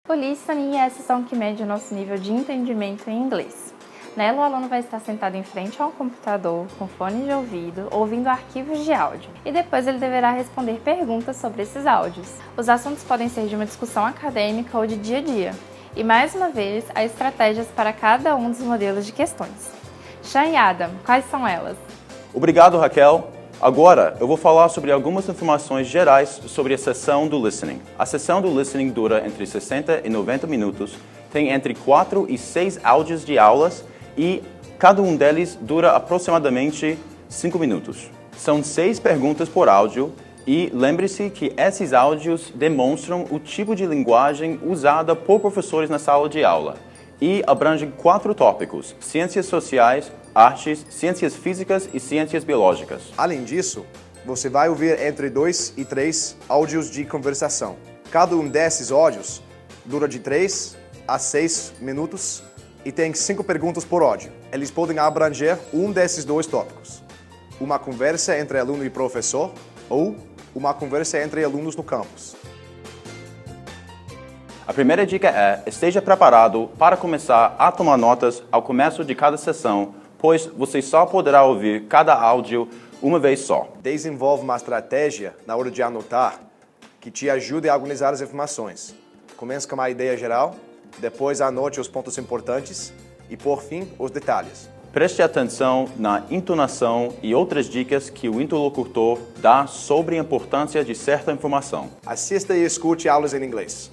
O listening é a sessão que mede o nosso nível de entendimento em inglês. Nela, o aluno vai estar sentado em frente a um computador, com fone de ouvido, ouvindo arquivos de áudio, e depois ele deverá responder perguntas sobre esses áudios. Os assuntos podem ser de uma discussão acadêmica ou de dia a dia. E mais uma vez, há estratégias para cada um dos modelos de questões. Sean e Adam, quais são elas? Obrigado, Raquel. Agora, eu vou falar sobre algumas informações gerais sobre a sessão do listening. A sessão do listening dura entre 60 e 90 minutos, tem entre 4 e 6 áudios de aulas e cada um deles dura aproximadamente 5 minutos. São 6 perguntas por áudio e lembre-se que esses áudios demonstram o tipo de linguagem usada por professores na sala de aula e abrangem 4 tópicos: ciências sociais, artes, ciências físicas e ciências biológicas. Além disso, você vai ouvir entre 2 e 3 áudios de conversação. Cada um desses áudios dura de 3 a 6 minutos e tem 5 perguntas por áudio. Eles podem abranger um desses 2 tópicos: uma conversa entre aluno e professor ou uma conversa entre alunos no campus. A primeira dica é: esteja preparado para começar a tomar notas ao começo de cada sessão, pois você só poderá ouvir cada áudio uma vez só. Desenvolva uma estratégia na hora de anotar que te ajude a organizar as informações. Comece com uma ideia geral, depois anote os pontos importantes e, por fim, os detalhes. Preste atenção na entonação e outras dicas que o interlocutor dá sobre a importância de certa informação. Assista e escute aulas em inglês.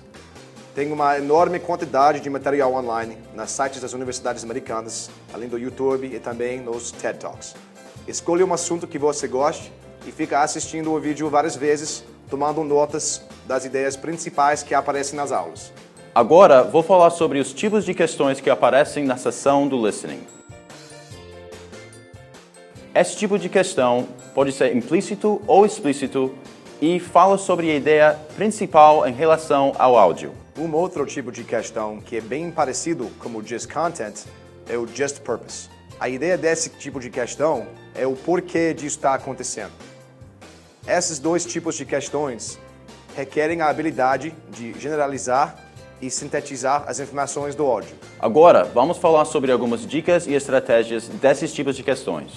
Tem uma enorme quantidade de material online nas sites das universidades americanas, além do YouTube e também nos TED Talks. Escolha um assunto que você goste e fica assistindo o vídeo várias vezes, tomando notas das ideias principais que aparecem nas aulas. Agora, vou falar sobre os tipos de questões que aparecem na sessão do listening. Esse tipo de questão pode ser implícito ou explícito e fala sobre a ideia principal em relação ao áudio. Um outro tipo de questão que é bem parecido com o Just Content é o Just Purpose. A ideia desse tipo de questão é o porquê disso está acontecendo. Esses 2 tipos de questões requerem a habilidade de generalizar e sintetizar as informações do áudio. Agora, vamos falar sobre algumas dicas e estratégias desses tipos de questões.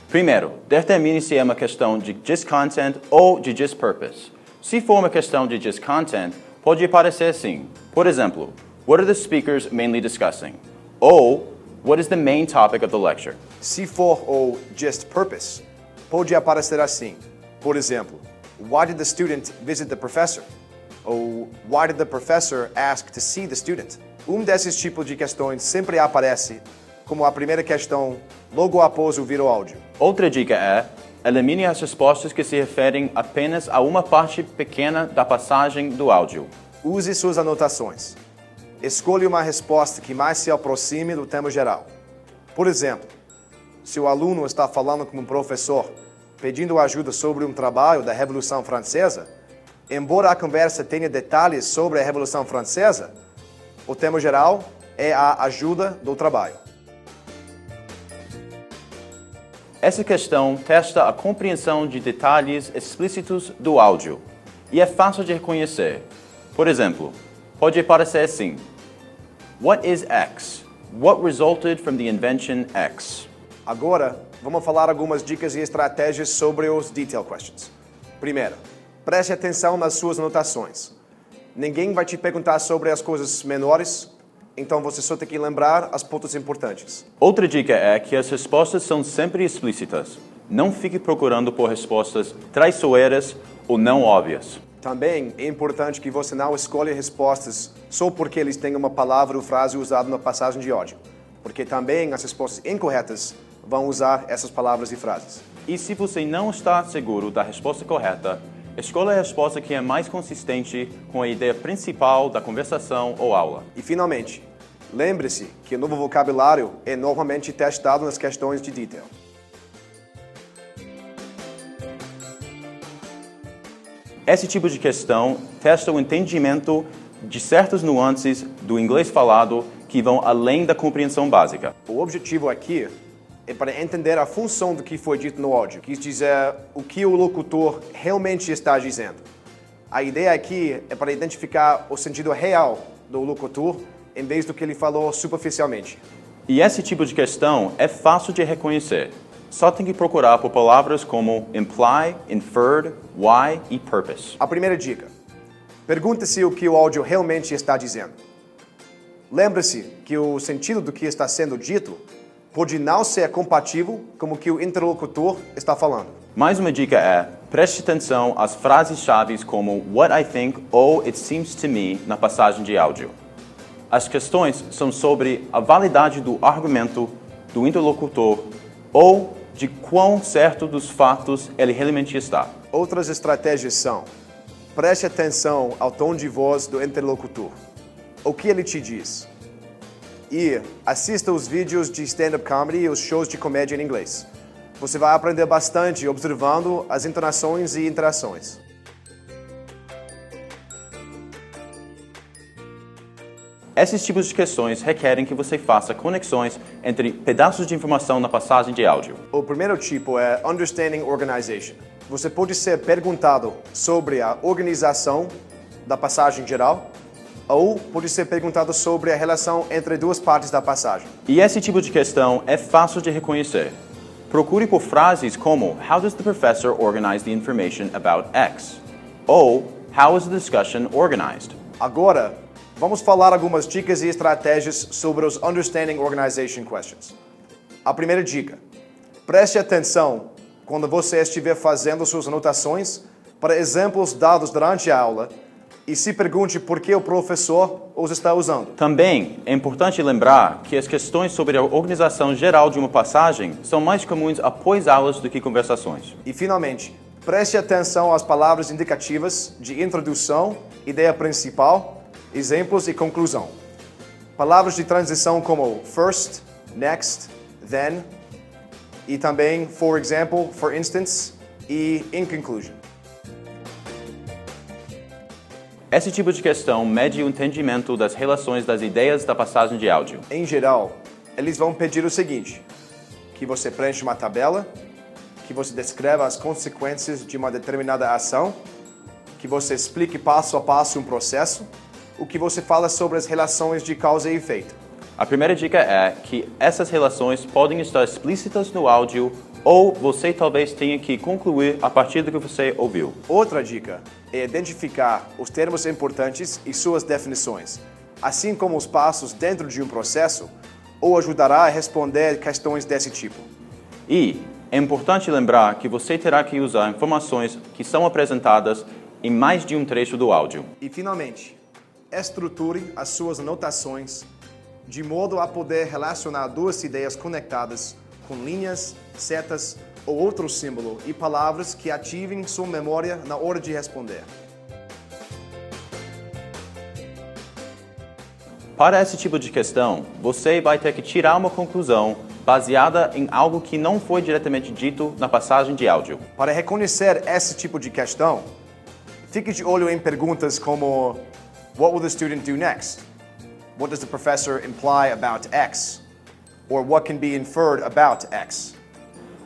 Primeiro, determine se é uma questão de Just Content ou de Just Purpose. Se for uma questão de Just Content, pode aparecer assim. Por exemplo, what are the speakers mainly discussing? Ou, what is the main topic of the lecture? Se for o Just Purpose, pode aparecer assim. Por exemplo, why did the student visit the professor? Ou why did the professor ask to see the student? Um desses tipos de questões sempre aparece como a primeira questão logo após ouvir o áudio. Outra dica é: elimine as respostas que se referem apenas a uma parte pequena da passagem do áudio. Use suas anotações. Escolha uma resposta que mais se aproxime do tema geral. Por exemplo, se o aluno está falando com um professor pedindo ajuda sobre um trabalho da Revolução Francesa, embora a conversa tenha detalhes sobre a Revolução Francesa, o tema geral é a ajuda do trabalho. Essa questão testa a compreensão de detalhes explícitos do áudio e é fácil de reconhecer. Por exemplo, pode aparecer assim: What is X? What resulted from the invention X? Agora, vamos falar algumas dicas e estratégias sobre os detail questions. Primeiro, preste atenção nas suas anotações. Ninguém vai te perguntar sobre as coisas menores, então você só tem que lembrar os pontos importantes. Outra dica é que as respostas são sempre explícitas. Não fique procurando por respostas traiçoeiras ou não óbvias. Também é importante que você não escolha respostas só porque eles têm uma palavra ou frase usada na passagem de áudio, porque também as respostas incorretas vão usar essas palavras e frases. E se você não está seguro da resposta correta, escolha a resposta que é mais consistente com a ideia principal da conversação ou aula. E finalmente, lembre-se que o novo vocabulário é normalmente testado nas questões de detail. Esse tipo de questão testa o entendimento de certas nuances do inglês falado que vão além da compreensão básica. O objetivo aqui é para entender a função do que foi dito no áudio, quis dizer o que o locutor realmente está dizendo. A ideia aqui é para identificar o sentido real do locutor em vez do que ele falou superficialmente. E esse tipo de questão é fácil de reconhecer. Só tem que procurar por palavras como imply, inferred, why e purpose. A primeira dica: pergunte-se o que o áudio realmente está dizendo. Lembre-se que o sentido do que está sendo dito pode não ser compatível com o que o interlocutor está falando. Mais uma dica é, preste atenção às frases-chave como what I think ou it seems to me na passagem de áudio. As questões são sobre a validade do argumento do interlocutor ou de quão certo dos fatos ele realmente está. Outras estratégias são: preste atenção ao tom de voz do interlocutor. O que ele te diz? E assista os vídeos de stand-up comedy e os shows de comédia em inglês. Você vai aprender bastante observando as entonações e interações. Esses tipos de questões requerem que você faça conexões entre pedaços de informação na passagem de áudio. O primeiro tipo é Understanding Organization. Você pode ser perguntado sobre a organização da passagem geral, ou pode ser perguntado sobre a relação entre duas partes da passagem. E esse tipo de questão é fácil de reconhecer. Procure por frases como How does the professor organize the information about X? Ou How is the discussion organized? Agora, vamos falar algumas dicas e estratégias sobre os Understanding Organization Questions. A primeira dica: preste atenção quando você estiver fazendo suas anotações para exemplos dados durante a aula e se pergunte por que o professor os está usando. Também é importante lembrar que as questões sobre a organização geral de uma passagem são mais comuns após aulas do que conversações. E, finalmente, preste atenção às palavras indicativas de introdução, ideia principal, exemplos e conclusão. Palavras de transição como first, next, then, e também for example, for instance e in conclusion. Esse tipo de questão mede o entendimento das relações das ideias da passagem de áudio. Em geral, eles vão pedir o seguinte: que você preencha uma tabela, que você descreva as consequências de uma determinada ação, que você explique passo a passo um processo, o que você fala sobre as relações de causa e efeito. A primeira dica é que essas relações podem estar explícitas no áudio ou você talvez tenha que concluir a partir do que você ouviu. Outra dica é identificar os termos importantes e suas definições, assim como os passos dentro de um processo, ou ajudará a responder questões desse tipo. E é importante lembrar que você terá que usar informações que são apresentadas em mais de um trecho do áudio. E, finalmente, estruture as suas anotações de modo a poder relacionar duas ideias conectadas com linhas, setas ou outro símbolo e palavras que ativem sua memória na hora de responder. Para esse tipo de questão, você vai ter que tirar uma conclusão baseada em algo que não foi diretamente dito na passagem de áudio. Para reconhecer esse tipo de questão, fique de olho em perguntas como What will the student do next? What does the professor imply about X? Or what can be inferred about X?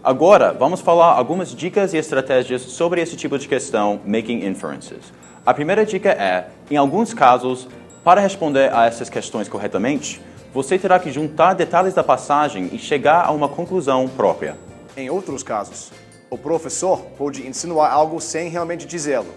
Agora, vamos falar algumas dicas e estratégias sobre esse tipo de questão, making inferences. A primeira dica é, em alguns casos, para responder a essas questões corretamente, você terá que juntar detalhes da passagem e chegar a uma conclusão própria. Em outros casos, o professor pode insinuar algo sem realmente dizê-lo.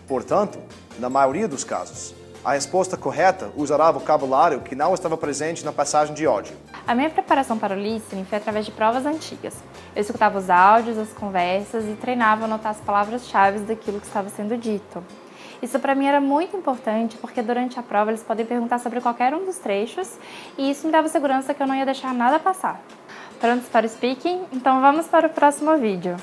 Portanto, na maioria dos casos, a resposta correta usará vocabulário que não estava presente na passagem de áudio. A minha preparação para o listening foi através de provas antigas. Eu escutava os áudios, as conversas e treinava a anotar as palavras-chave daquilo que estava sendo dito. Isso para mim era muito importante porque durante a prova eles podem perguntar sobre qualquer um dos trechos e isso me dava segurança que eu não ia deixar nada passar. Prontos para o speaking? Então vamos para o próximo vídeo.